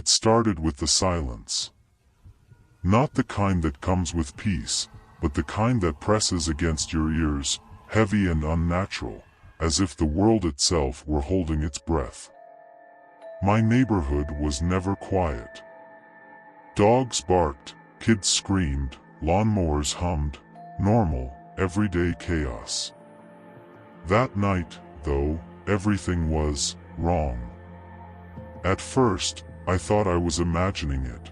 It started with the silence. Not the kind that comes with peace, but the kind that presses against your ears, heavy and unnatural, as if the world itself were holding its breath. My neighborhood was never quiet. Dogs barked, kids screamed, lawnmowers hummed, normal, everyday chaos. That night, though, everything was wrong. At first, I thought I was imagining it.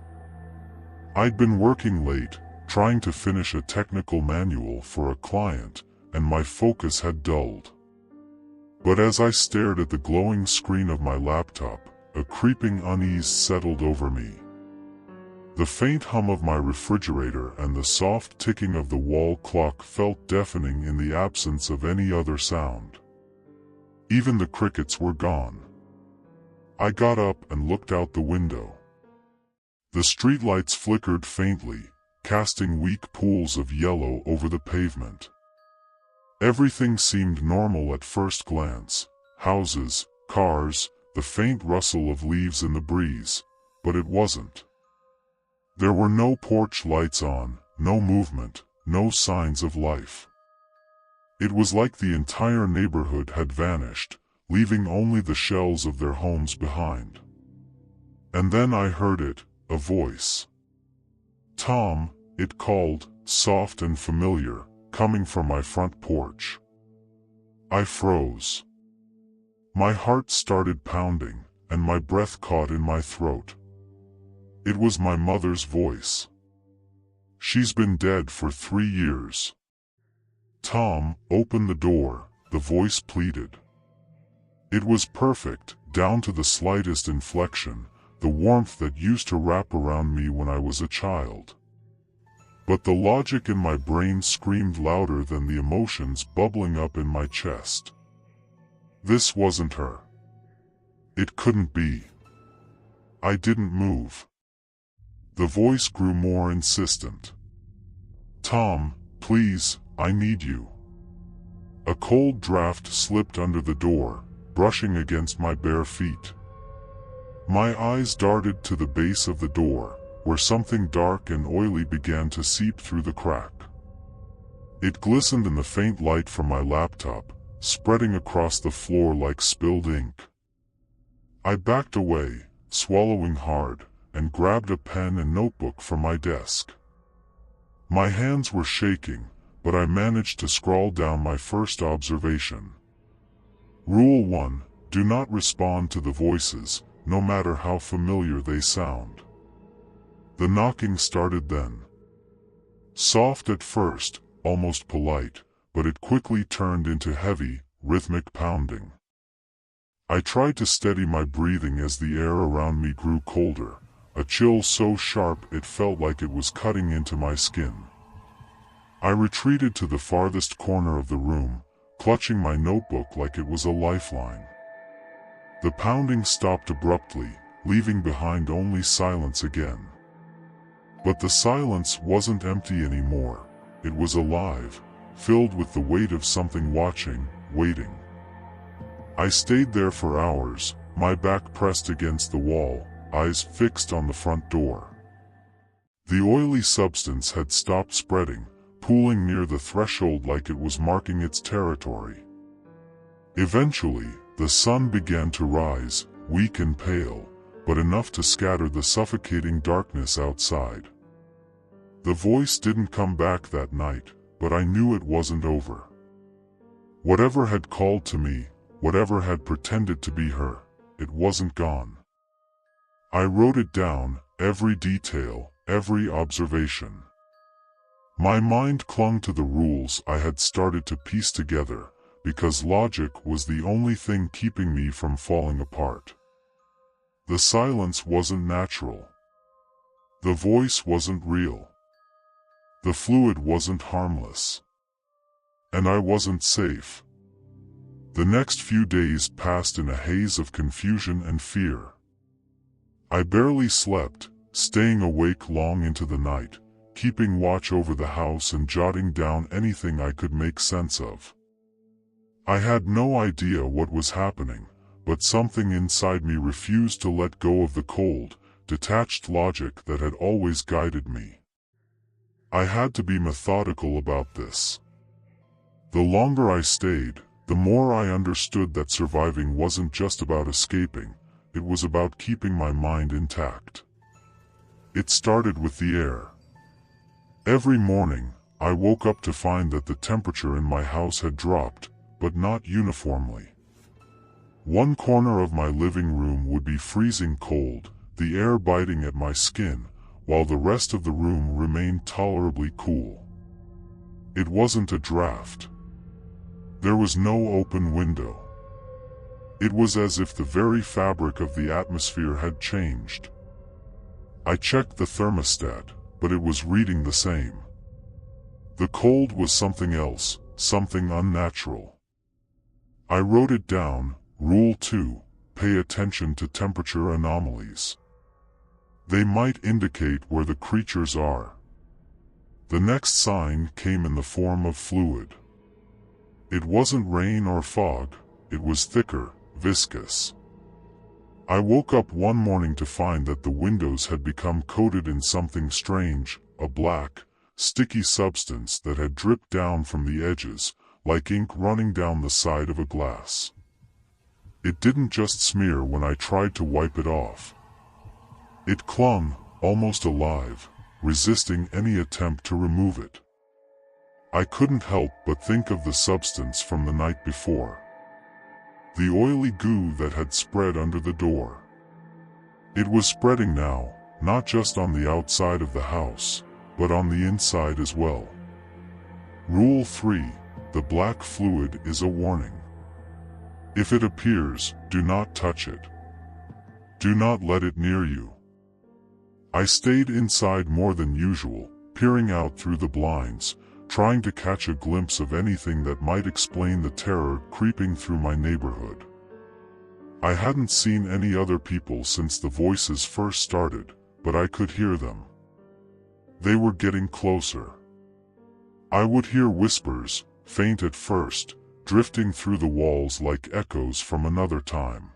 I'd been working late, trying to finish a technical manual for a client, and my focus had dulled. But as I stared at the glowing screen of my laptop, a creeping unease settled over me. The faint hum of my refrigerator and the soft ticking of the wall clock felt deafening in the absence of any other sound. Even the crickets were gone. I got up and looked out the window. The streetlights flickered faintly, casting weak pools of yellow over the pavement. Everything seemed normal at first glance: houses, cars, the faint rustle of leaves in the breeze, but it wasn't. There were no porch lights on, no movement, no signs of life. It was like the entire neighborhood had vanished, leaving only the shells of their homes behind. And then I heard it, a voice. "Tom," it called, soft and familiar, coming from my front porch. I froze. My heart started pounding, and my breath caught in my throat. It was my mother's voice. "She's been dead for 3 years. Tom, open the door," the voice pleaded. It was perfect, down to the slightest inflection, the warmth that used to wrap around me when I was a child. But the logic in my brain screamed louder than the emotions bubbling up in my chest. This wasn't her. It couldn't be. I didn't move. The voice grew more insistent. "Tom, please, I need you." A cold draft slipped under the door, brushing against my bare feet. My eyes darted to the base of the door, where something dark and oily began to seep through the crack. It glistened in the faint light from my laptop, spreading across the floor like spilled ink. I backed away, swallowing hard, and grabbed a pen and notebook from my desk. My hands were shaking, but I managed to scrawl down my first observation. Rule 1: do not respond to the voices, no matter how familiar they sound. The knocking started then. Soft at first, almost polite, but it quickly turned into heavy, rhythmic pounding. I tried to steady my breathing as the air around me grew colder, a chill so sharp it felt like it was cutting into my skin. I retreated to the farthest corner of the room, clutching my notebook like it was a lifeline. The pounding stopped abruptly, leaving behind only silence again. But the silence wasn't empty anymore. It was alive, filled with the weight of something watching, waiting. I stayed there for hours, my back pressed against the wall, eyes fixed on the front door. The oily substance had stopped spreading, pooling near the threshold like it was marking its territory. Eventually, the sun began to rise, weak and pale, but enough to scatter the suffocating darkness outside. The voice didn't come back that night, but I knew it wasn't over. Whatever had called to me, whatever had pretended to be her, it wasn't gone. I wrote it down, every detail, every observation. My mind clung to the rules I had started to piece together, because logic was the only thing keeping me from falling apart. The silence wasn't natural. The voice wasn't real. The fluid wasn't harmless. And I wasn't safe. The next few days passed in a haze of confusion and fear. I barely slept, staying awake long into the night, keeping watch over the house and jotting down anything I could make sense of. I had no idea what was happening, but something inside me refused to let go of the cold, detached logic that had always guided me. I had to be methodical about this. The longer I stayed, the more I understood that surviving wasn't just about escaping, it was about keeping my mind intact. It started with the air. Every morning, I woke up to find that the temperature in my house had dropped, but not uniformly. One corner of my living room would be freezing cold, the air biting at my skin, while the rest of the room remained tolerably cool. It wasn't a draft. There was no open window. It was as if the very fabric of the atmosphere had changed. I checked the thermostat, but it was reading the same. The cold was something else, something unnatural. I wrote it down. Rule 2, pay attention to temperature anomalies. They might indicate where the creatures are. The next sign came in the form of fluid. It wasn't rain or fog, it was thicker, viscous. I woke up one morning to find that the windows had become coated in something strange, a black, sticky substance that had dripped down from the edges, like ink running down the side of a glass. It didn't just smear when I tried to wipe it off. It clung, almost alive, resisting any attempt to remove it. I couldn't help but think of the substance from the night before. The oily goo that had spread under the door. It was spreading now, not just on the outside of the house, but on the inside as well. Rule 3, the black fluid is a warning. If it appears, do not touch it. Do not let it near you. I stayed inside more than usual, peering out through the blinds, trying to catch a glimpse of anything that might explain the terror creeping through my neighborhood. I hadn't seen any other people since the voices first started, but I could hear them. They were getting closer. I would hear whispers, faint at first, drifting through the walls like echoes from another time.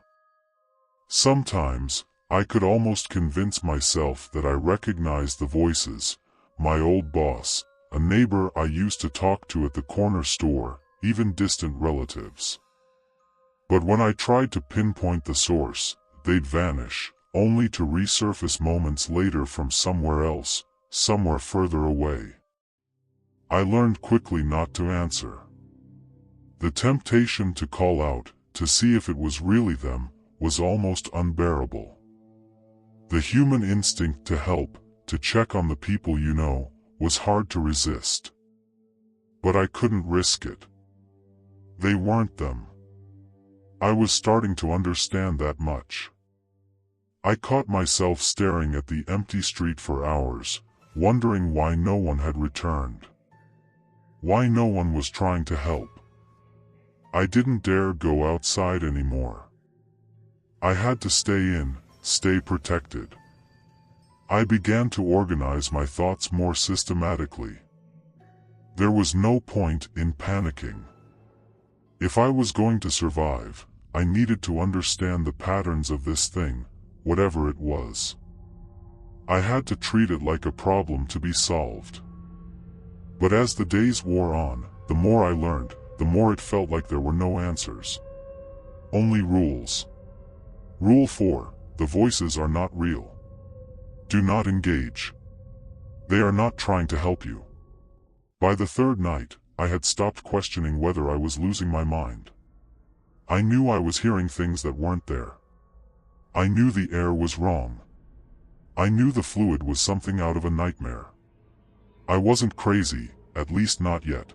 Sometimes, I could almost convince myself that I recognized the voices, my old boss, a neighbor I used to talk to at the corner store, even distant relatives. But when I tried to pinpoint the source, they'd vanish, only to resurface moments later from somewhere else, somewhere further away. I learned quickly not to answer. The temptation to call out, to see if it was really them, was almost unbearable. The human instinct to help, to check on the people you know, was hard to resist. But I couldn't risk it. They weren't them. I was starting to understand that much. I caught myself staring at the empty street for hours, wondering why no one had returned. Why no one was trying to help. I didn't dare go outside anymore. I had to stay in, stay protected. I began to organize my thoughts more systematically. There was no point in panicking. If I was going to survive, I needed to understand the patterns of this thing, whatever it was. I had to treat it like a problem to be solved. But as the days wore on, the more I learned, the more it felt like there were no answers. Only rules. Rule 4, the voices are not real. Do not engage. They are not trying to help you. By the third night, I had stopped questioning whether I was losing my mind. I knew I was hearing things that weren't there. I knew the air was wrong. I knew the fluid was something out of a nightmare. I wasn't crazy, at least not yet.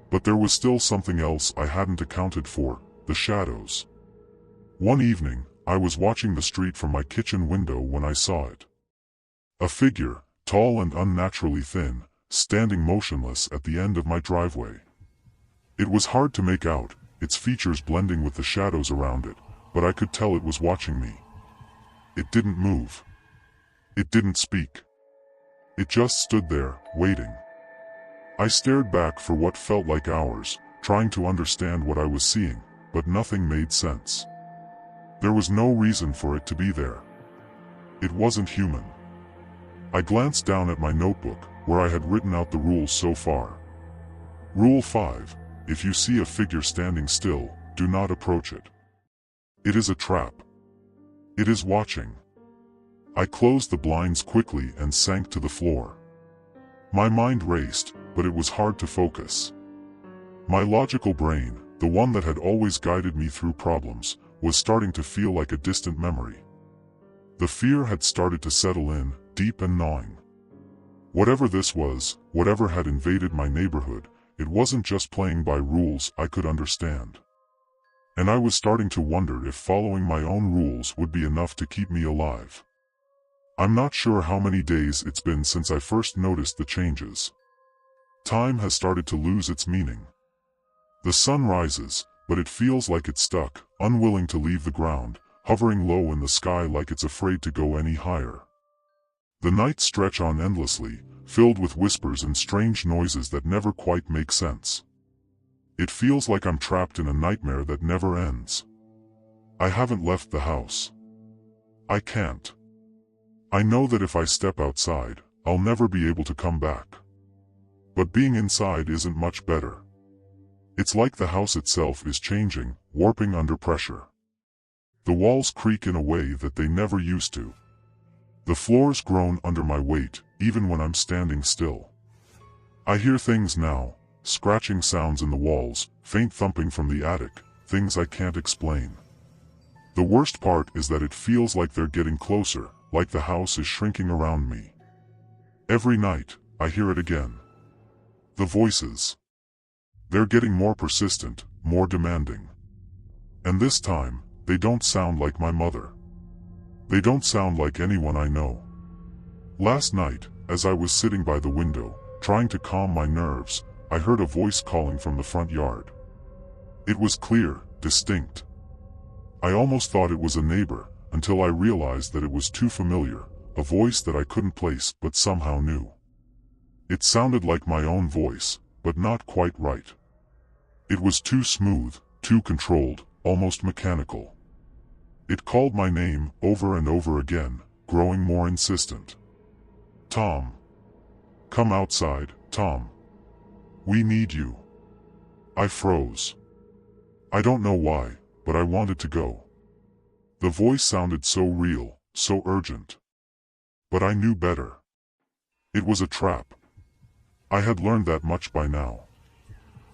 But there was still something else I hadn't accounted for, the shadows. One evening, I was watching the street from my kitchen window when I saw it. A figure, tall and unnaturally thin, standing motionless at the end of my driveway. It was hard to make out, its features blending with the shadows around it, but I could tell it was watching me. It didn't move. It didn't speak. It just stood there, waiting. I stared back for what felt like hours, trying to understand what I was seeing, but nothing made sense. There was no reason for it to be there. It wasn't human. I glanced down at my notebook, where I had written out the rules so far. Rule 5. If you see a figure standing still, do not approach it. It is a trap. It is watching. I closed the blinds quickly and sank to the floor. My mind raced, but it was hard to focus. My logical brain, the one that had always guided me through problems, was starting to feel like a distant memory. The fear had started to settle in, deep and gnawing. Whatever this was, whatever had invaded my neighborhood, it wasn't just playing by rules I could understand. And I was starting to wonder if following my own rules would be enough to keep me alive. I'm not sure how many days it's been since I first noticed the changes. Time has started to lose its meaning. The sun rises, but it feels like it's stuck, unwilling to leave the ground, hovering low in the sky like it's afraid to go any higher. The nights stretch on endlessly, filled with whispers and strange noises that never quite make sense. It feels like I'm trapped in a nightmare that never ends. I haven't left the house. I can't. I know that if I step outside, I'll never be able to come back. But being inside isn't much better. It's like the house itself is changing, warping under pressure. The walls creak in a way that they never used to. The floors groan under my weight, even when I'm standing still. I hear things now, scratching sounds in the walls, faint thumping from the attic, things I can't explain. The worst part is that it feels like they're getting closer, like the house is shrinking around me. Every night, I hear it again. The voices. They're getting more persistent, more demanding. And this time, they don't sound like my mother. They don't sound like anyone I know. Last night, as I was sitting by the window, trying to calm my nerves, I heard a voice calling from the front yard. It was clear, distinct. I almost thought it was a neighbor, until I realized that it was too familiar, a voice that I couldn't place but somehow knew. It sounded like my own voice, but not quite right. It was too smooth, too controlled, almost mechanical. It called my name over and over again, growing more insistent. Tom. Come outside, Tom. We need you. I froze. I don't know why, but I wanted to go. The voice sounded so real, so urgent. But I knew better. It was a trap. I had learned that much by now.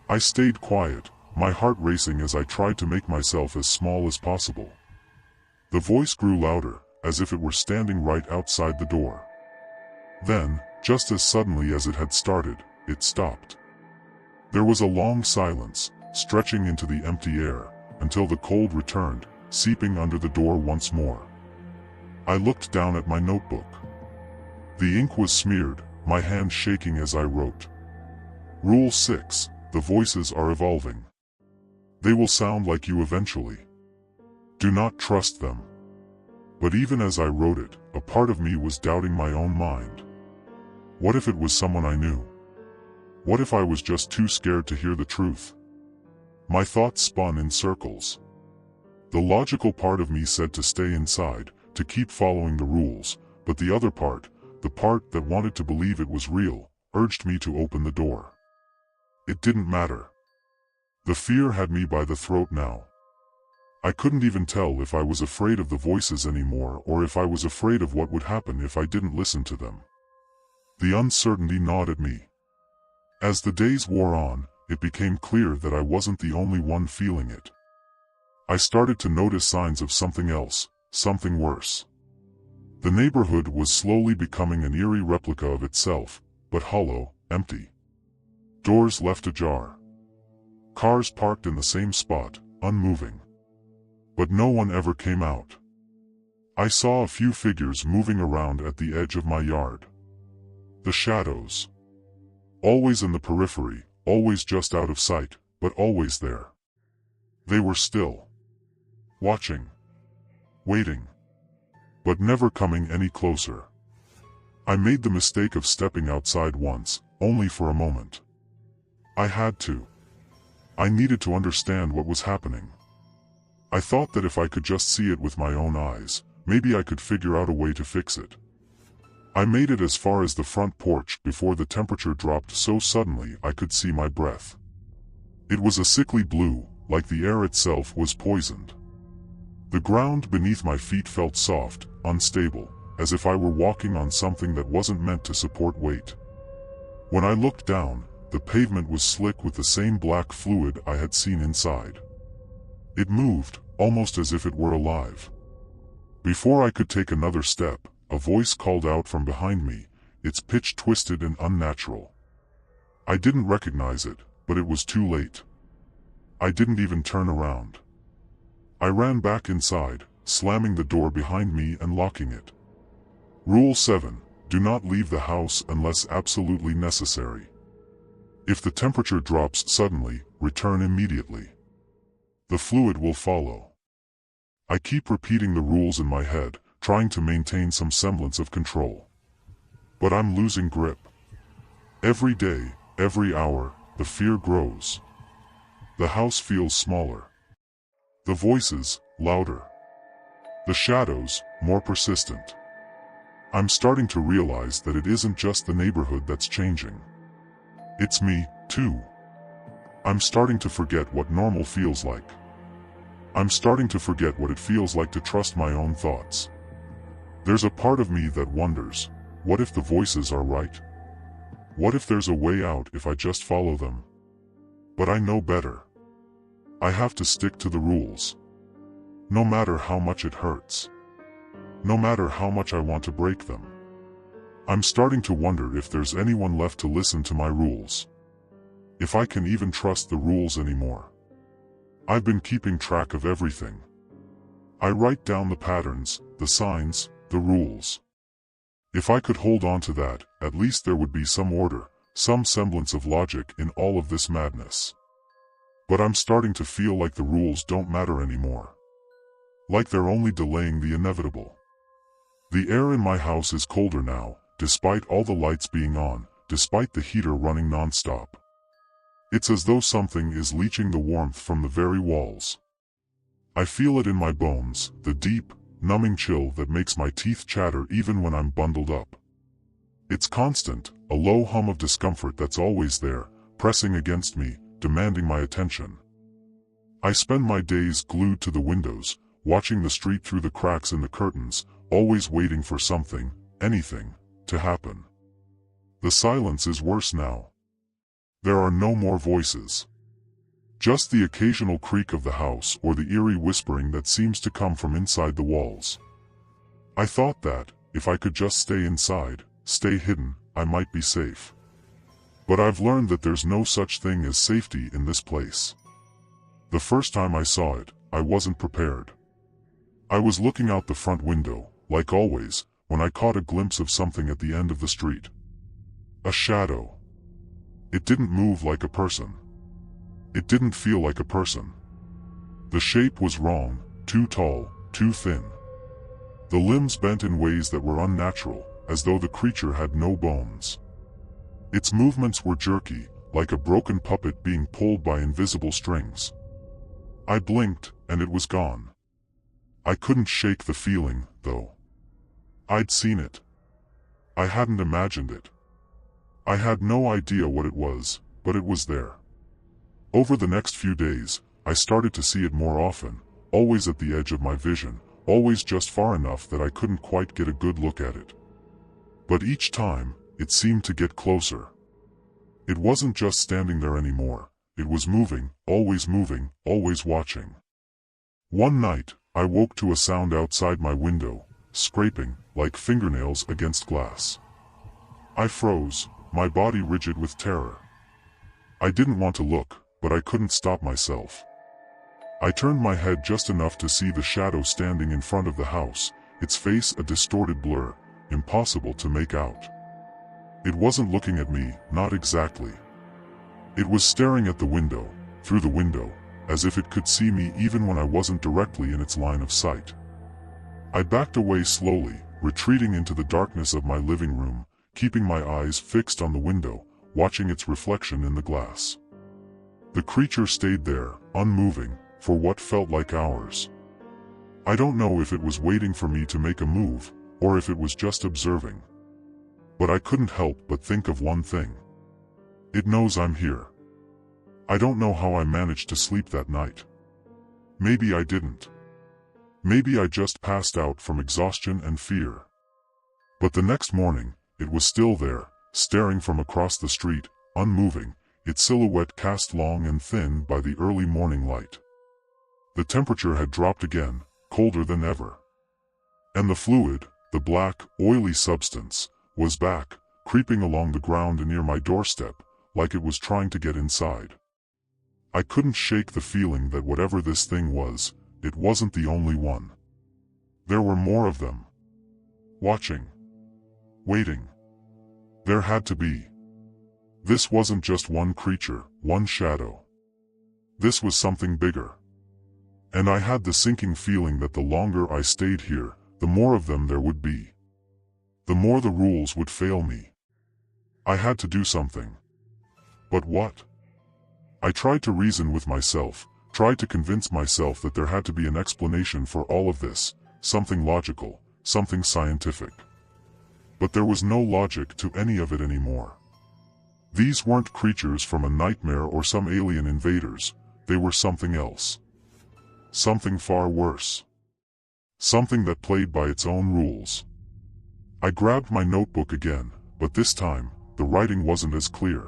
I stayed quiet, my heart racing as I tried to make myself as small as possible. The voice grew louder, as if it were standing right outside the door. Then, just as suddenly as it had started, it stopped. There was a long silence, stretching into the empty air, until the cold returned, seeping under the door once more. I looked down at my notebook. The ink was smeared, my hand shaking as I wrote. Rule 6. The voices are evolving. They will sound like you eventually. Do not trust them. But even as I wrote it, a part of me was doubting my own mind. What if it was someone I knew? What if I was just too scared to hear the truth? My thoughts spun in circles. The logical part of me said to stay inside, to keep following the rules, but the other part, the part that wanted to believe it was real, urged me to open the door. It didn't matter. The fear had me by the throat now. I couldn't even tell if I was afraid of the voices anymore or if I was afraid of what would happen if I didn't listen to them. The uncertainty gnawed at me. As the days wore on, it became clear that I wasn't the only one feeling it. I started to notice signs of something else, something worse. The neighborhood was slowly becoming an eerie replica of itself, but hollow, empty. Doors left ajar. Cars parked in the same spot, unmoving. But no one ever came out. I saw a few figures moving around at the edge of my yard. The shadows. Always in the periphery, always just out of sight, but always there. They were still. Watching. Waiting. But never coming any closer. I made the mistake of stepping outside once, only for a moment. I had to. I needed to understand what was happening. I thought that if I could just see it with my own eyes, maybe I could figure out a way to fix it. I made it as far as the front porch before the temperature dropped so suddenly I could see my breath. It was a sickly blue, like the air itself was poisoned. The ground beneath my feet felt soft, unstable, as if I were walking on something that wasn't meant to support weight. When I looked down, the pavement was slick with the same black fluid I had seen inside. It moved, almost as if it were alive. Before I could take another step, a voice called out from behind me, its pitch twisted and unnatural. I didn't recognize it, but it was too late. I didn't even turn around. I ran back inside, slamming the door behind me and locking it. Rule 7. Do not leave the house unless absolutely necessary. If the temperature drops suddenly, return immediately. The fluid will follow. I keep repeating the rules in my head, trying to maintain some semblance of control. But I'm losing grip. Every day, every hour, the fear grows. The house feels smaller. The voices, louder. The shadows, more persistent. I'm starting to realize that it isn't just the neighborhood that's changing. It's me, too. I'm starting to forget what normal feels like. I'm starting to forget what it feels like to trust my own thoughts. There's a part of me that wonders, what if the voices are right? What if there's a way out if I just follow them? But I know better. I have to stick to the rules. No matter how much it hurts. No matter how much I want to break them. I'm starting to wonder if there's anyone left to listen to my rules. If I can even trust the rules anymore. I've been keeping track of everything. I write down the patterns, the signs, the rules. If I could hold on to that, at least there would be some order, some semblance of logic in all of this madness. But I'm starting to feel like the rules don't matter anymore. Like they're only delaying the inevitable. The air in my house is colder now, despite all the lights being on, despite the heater running non-stop. It's as though something is leaching the warmth from the very walls. I feel it in my bones, the deep, numbing chill that makes my teeth chatter even when I'm bundled up. It's constant, a low hum of discomfort that's always there, pressing against me, demanding my attention. I spend my days glued to the windows, watching the street through the cracks in the curtains, always waiting for something, anything, to happen. The silence is worse now. There are no more voices. Just the occasional creak of the house or the eerie whispering that seems to come from inside the walls. I thought that, if I could just stay inside, stay hidden, I might be safe. But I've learned that there's no such thing as safety in this place. The first time I saw it, I wasn't prepared. I was looking out the front window, like always, when I caught a glimpse of something at the end of the street. A shadow. It didn't move like a person. It didn't feel like a person. The shape was wrong, too tall, too thin. The limbs bent in ways that were unnatural, as though the creature had no bones. Its movements were jerky, like a broken puppet being pulled by invisible strings. I blinked, and it was gone. I couldn't shake the feeling, though. I'd seen it. I hadn't imagined it. I had no idea what it was, but it was there. Over the next few days, I started to see it more often, always at the edge of my vision, always just far enough that I couldn't quite get a good look at it. But each time, it seemed to get closer. It wasn't just standing there anymore, it was moving, always watching. One night, I woke to a sound outside my window, scraping, like fingernails against glass. I froze, my body rigid with terror. I didn't want to look, but I couldn't stop myself. I turned my head just enough to see the shadow standing in front of the house, its face a distorted blur, impossible to make out. It wasn't looking at me, not exactly. It was staring at the window, through the window, as if it could see me even when I wasn't directly in its line of sight. I backed away slowly, retreating into the darkness of my living room, keeping my eyes fixed on the window, watching its reflection in the glass. The creature stayed there, unmoving, for what felt like hours. I don't know if it was waiting for me to make a move, or if it was just observing. But I couldn't help but think of one thing. It knows I'm here. I don't know how I managed to sleep that night. Maybe I didn't. Maybe I just passed out from exhaustion and fear. But the next morning, it was still there, staring from across the street, unmoving, its silhouette cast long and thin by the early morning light. The temperature had dropped again, colder than ever. And the fluid, the black, oily substance, was back, creeping along the ground near my doorstep, like it was trying to get inside. I couldn't shake the feeling that whatever this thing was, it wasn't the only one. There were more of them. Watching. Waiting. There had to be. This wasn't just one creature, one shadow. This was something bigger. And I had the sinking feeling that the longer I stayed here, the more of them there would be. The more the rules would fail me. I had to do something. But what? I tried to reason with myself, tried to convince myself that there had to be an explanation for all of this, something logical, something scientific. But there was no logic to any of it anymore. These weren't creatures from a nightmare or some alien invaders, they were something else. Something far worse. Something that played by its own rules. I grabbed my notebook again, but this time, the writing wasn't as clear.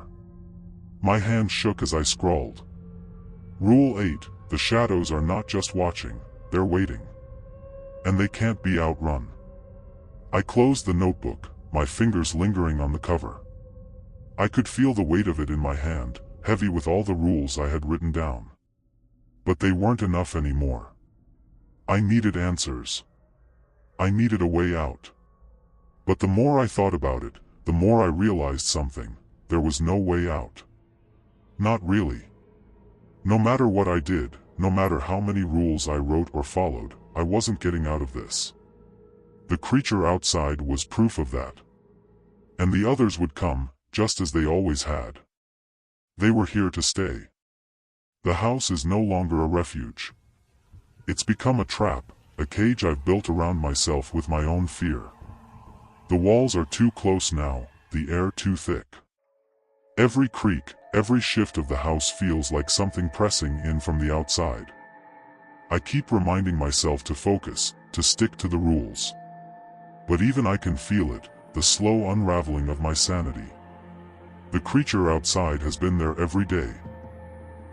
My hand shook as I scrawled. Rule 8, the shadows are not just watching, they're waiting. And they can't be outrun. I closed the notebook, my fingers lingering on the cover. I could feel the weight of it in my hand, heavy with all the rules I had written down. But they weren't enough anymore. I needed answers. I needed a way out. But the more I thought about it, the more I realized something. There was no way out. Not really. No matter what I did, no matter how many rules I wrote or followed, I wasn't getting out of this. The creature outside was proof of that. And the others would come, just as they always had. They were here to stay. The house is no longer a refuge. It's become a trap, a cage I've built around myself with my own fear. The walls are too close now, the air too thick. Every creak, every shift of the house feels like something pressing in from the outside. I keep reminding myself to focus, to stick to the rules. But even I can feel it, the slow unraveling of my sanity. The creature outside has been there every day.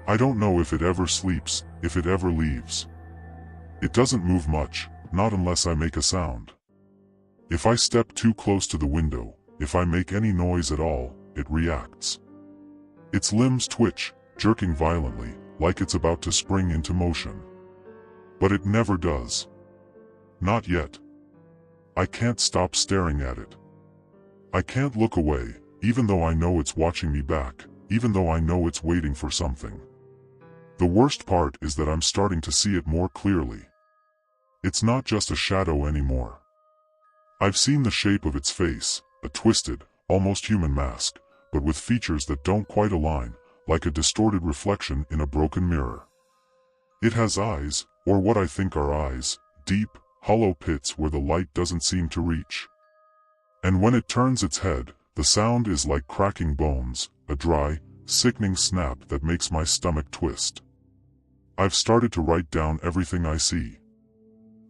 I don't know if it ever sleeps, if it ever leaves. It doesn't move much, not unless I make a sound. If I step too close to the window, if I make any noise at all, it reacts. Its limbs twitch, jerking violently, like it's about to spring into motion. But it never does. Not yet. I can't stop staring at it. I can't look away, even though I know it's watching me back, even though I know it's waiting for something. The worst part is that I'm starting to see it more clearly. It's not just a shadow anymore. I've seen the shape of its face, a twisted, almost human mask, but with features that don't quite align, like a distorted reflection in a broken mirror. It has eyes, or what I think are eyes, deep, hollow pits where the light doesn't seem to reach. And when it turns its head, the sound is like cracking bones, a dry, sickening snap that makes my stomach twist. I've started to write down everything I see.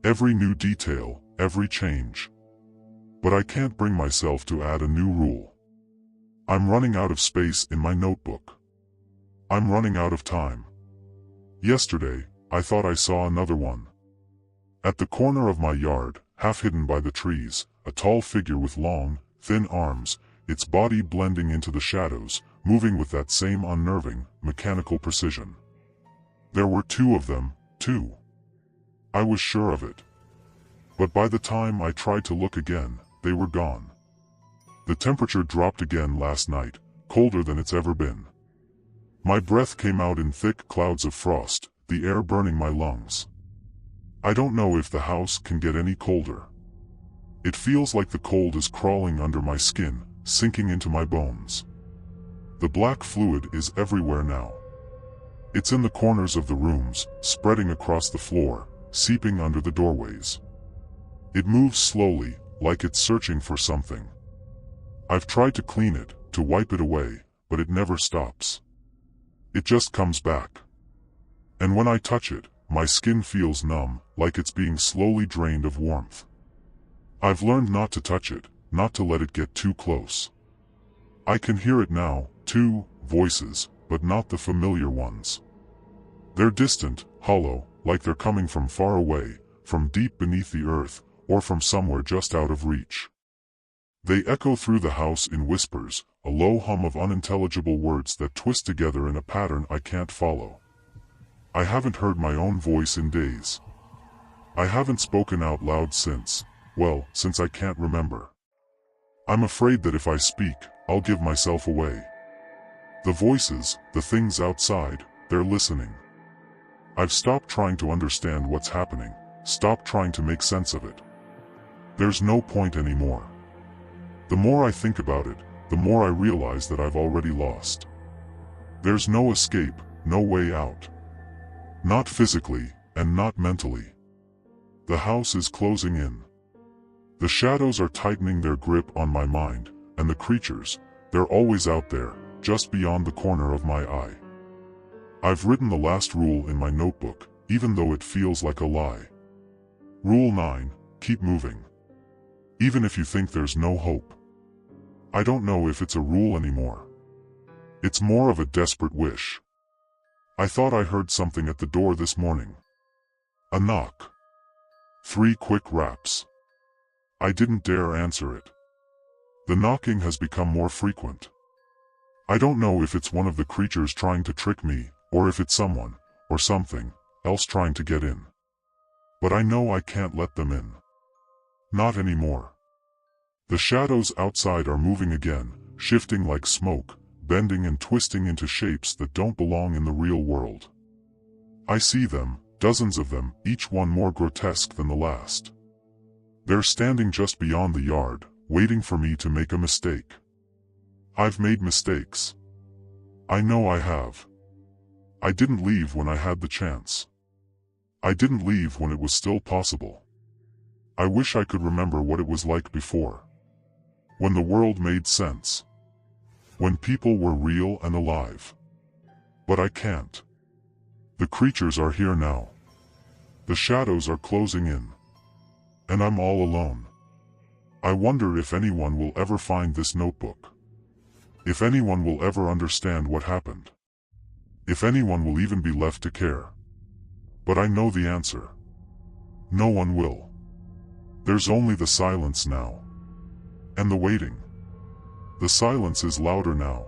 Every new detail, every change. But I can't bring myself to add a new rule. I'm running out of space in my notebook. I'm running out of time. Yesterday, I thought I saw another one. At the corner of my yard, half hidden by the trees, a tall figure with long, thin arms, its body blending into the shadows, moving with that same unnerving, mechanical precision. There were two of them, two. I was sure of it. But by the time I tried to look again, they were gone. The temperature dropped again last night, colder than it's ever been. My breath came out in thick clouds of frost, the air burning my lungs. I don't know if the house can get any colder. It feels like the cold is crawling under my skin, sinking into my bones. The black fluid is everywhere now. It's in the corners of the rooms, spreading across the floor, seeping under the doorways. It moves slowly, like it's searching for something. I've tried to clean it, to wipe it away, but it never stops. It just comes back. And when I touch it, my skin feels numb, like it's being slowly drained of warmth. I've learned not to touch it, not to let it get too close. I can hear it now, too, voices, but not the familiar ones. They're distant, hollow, like they're coming from far away, from deep beneath the earth, or from somewhere just out of reach. They echo through the house in whispers, a low hum of unintelligible words that twist together in a pattern I can't follow. I haven't heard my own voice in days. I haven't spoken out loud since I can't remember. I'm afraid that if I speak, I'll give myself away. The voices, the things outside, they're listening. I've stopped trying to understand what's happening, stopped trying to make sense of it. There's no point anymore. The more I think about it, the more I realize that I've already lost. There's no escape, no way out. Not physically, and not mentally. The house is closing in. The shadows are tightening their grip on my mind, and the creatures, they're always out there, just beyond the corner of my eye. I've written the last rule in my notebook, even though it feels like a lie. Rule 9, keep moving. Even if you think there's no hope. I don't know if it's a rule anymore. It's more of a desperate wish. I thought I heard something at the door this morning. A knock. 3 quick raps. I didn't dare answer it. The knocking has become more frequent. I don't know if it's one of the creatures trying to trick me, or if it's someone, or something, else trying to get in. But I know I can't let them in. Not anymore. The shadows outside are moving again, shifting like smoke, bending and twisting into shapes that don't belong in the real world. I see them, dozens of them, each one more grotesque than the last. They're standing just beyond the yard, waiting for me to make a mistake. I've made mistakes. I know I have. I didn't leave when I had the chance. I didn't leave when it was still possible. I wish I could remember what it was like before. When the world made sense. When people were real and alive. But I can't. The creatures are here now. The shadows are closing in. And I'm all alone. I wonder if anyone will ever find this notebook. If anyone will ever understand what happened. If anyone will even be left to care. But I know the answer. No one will. There's only the silence now. And the waiting. The silence is louder now.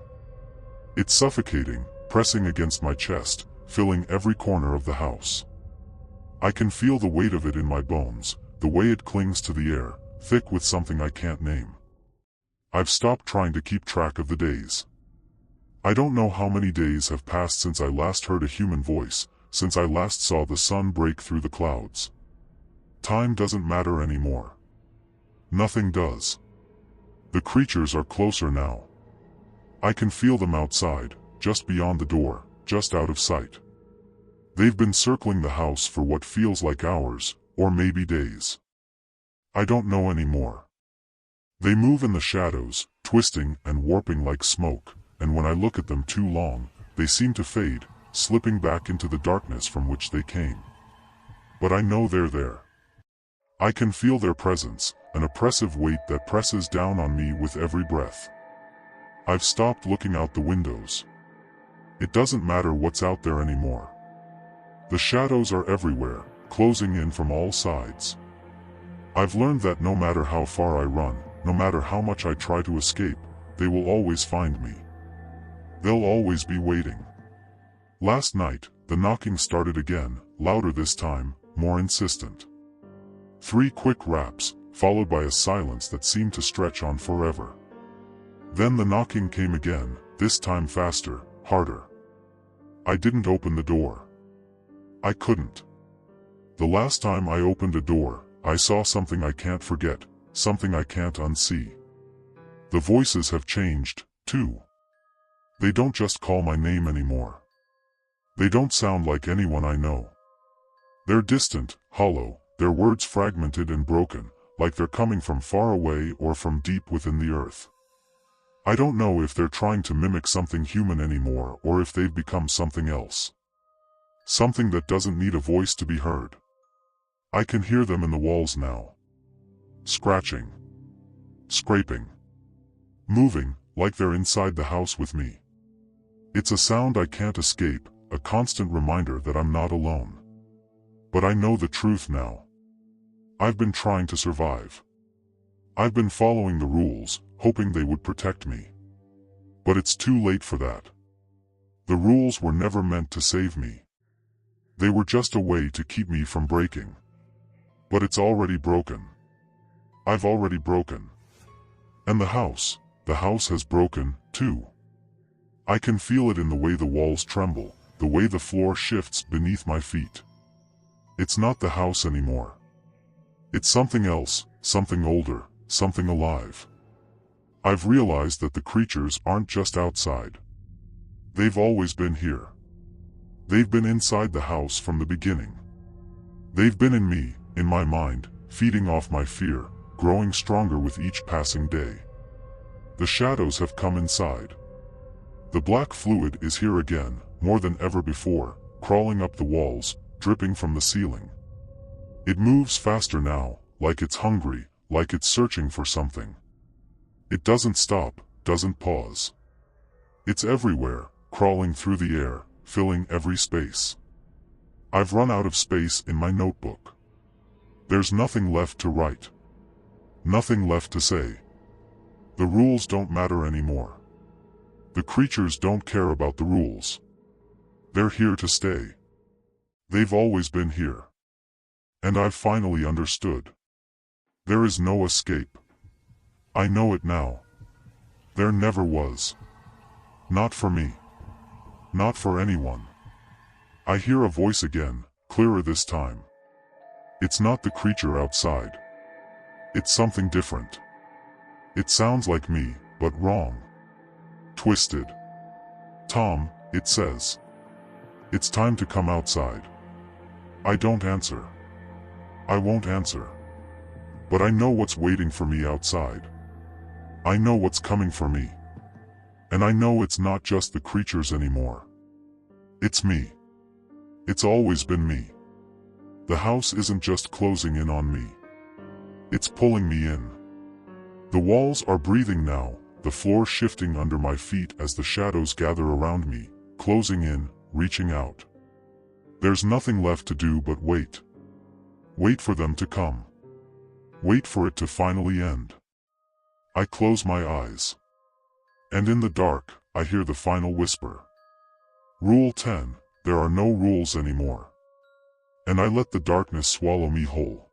It's suffocating, pressing against my chest, filling every corner of the house. I can feel the weight of it in my bones, the way it clings to the air, thick with something I can't name. I've stopped trying to keep track of the days. I don't know how many days have passed since I last heard a human voice, since I last saw the sun break through the clouds. Time doesn't matter anymore. Nothing does. The creatures are closer now. I can feel them outside, just beyond the door, just out of sight. They've been circling the house for what feels like hours, or maybe days. I don't know anymore. They move in the shadows, twisting and warping like smoke, and when I look at them too long, they seem to fade, slipping back into the darkness from which they came. But I know they're there. I can feel their presence, an oppressive weight that presses down on me with every breath. I've stopped looking out the windows. It doesn't matter what's out there anymore. The shadows are everywhere, closing in from all sides. I've learned that no matter how far I run, no matter how much I try to escape, they will always find me. They'll always be waiting. Last night, the knocking started again, louder this time, more insistent. 3 quick raps, followed by a silence that seemed to stretch on forever. Then the knocking came again, this time faster, harder. I didn't open the door. I couldn't. The last time I opened a door, I saw something I can't forget, something I can't unsee. The voices have changed, too. They don't just call my name anymore. They don't sound like anyone I know. They're distant, hollow, their words fragmented and broken, like they're coming from far away or from deep within the earth. I don't know if they're trying to mimic something human anymore or if they've become something else. Something that doesn't need a voice to be heard. I can hear them in the walls now. Scratching. Scraping. Moving, like they're inside the house with me. It's a sound I can't escape, a constant reminder that I'm not alone. But I know the truth now. I've been trying to survive. I've been following the rules, hoping they would protect me. But it's too late for that. The rules were never meant to save me. They were just a way to keep me from breaking. But it's already broken. I've already broken. And the house has broken, too. I can feel it in the way the walls tremble, the way the floor shifts beneath my feet. It's not the house anymore. It's something else, something older, something alive. I've realized that the creatures aren't just outside. They've always been here. They've been inside the house from the beginning. They've been in me, in my mind, feeding off my fear, growing stronger with each passing day. The shadows have come inside. The black fluid is here again, more than ever before, crawling up the walls, dripping from the ceiling. It moves faster now, like it's hungry, like it's searching for something. It doesn't stop, doesn't pause. It's everywhere, crawling through the air, filling every space. I've run out of space in my notebook. There's nothing left to write. Nothing left to say. The rules don't matter anymore. The creatures don't care about the rules. They're here to stay. They've always been here. And I've finally understood. There is no escape. I know it now. There never was. Not for me. Not for anyone. I hear a voice again, clearer this time. It's not the creature outside. It's something different. It sounds like me, but wrong. Twisted. Tom, it says. It's time to come outside. I don't answer. I won't answer. But I know what's waiting for me outside. I know what's coming for me. And I know it's not just the creatures anymore. It's me. It's always been me. The house isn't just closing in on me. It's pulling me in. The walls are breathing now, the floor shifting under my feet as the shadows gather around me, closing in, reaching out. There's nothing left to do but wait. Wait for them to come. Wait for it to finally end. I close my eyes. And in the dark, I hear the final whisper. Rule 10, there are no rules anymore. And I let the darkness swallow me whole.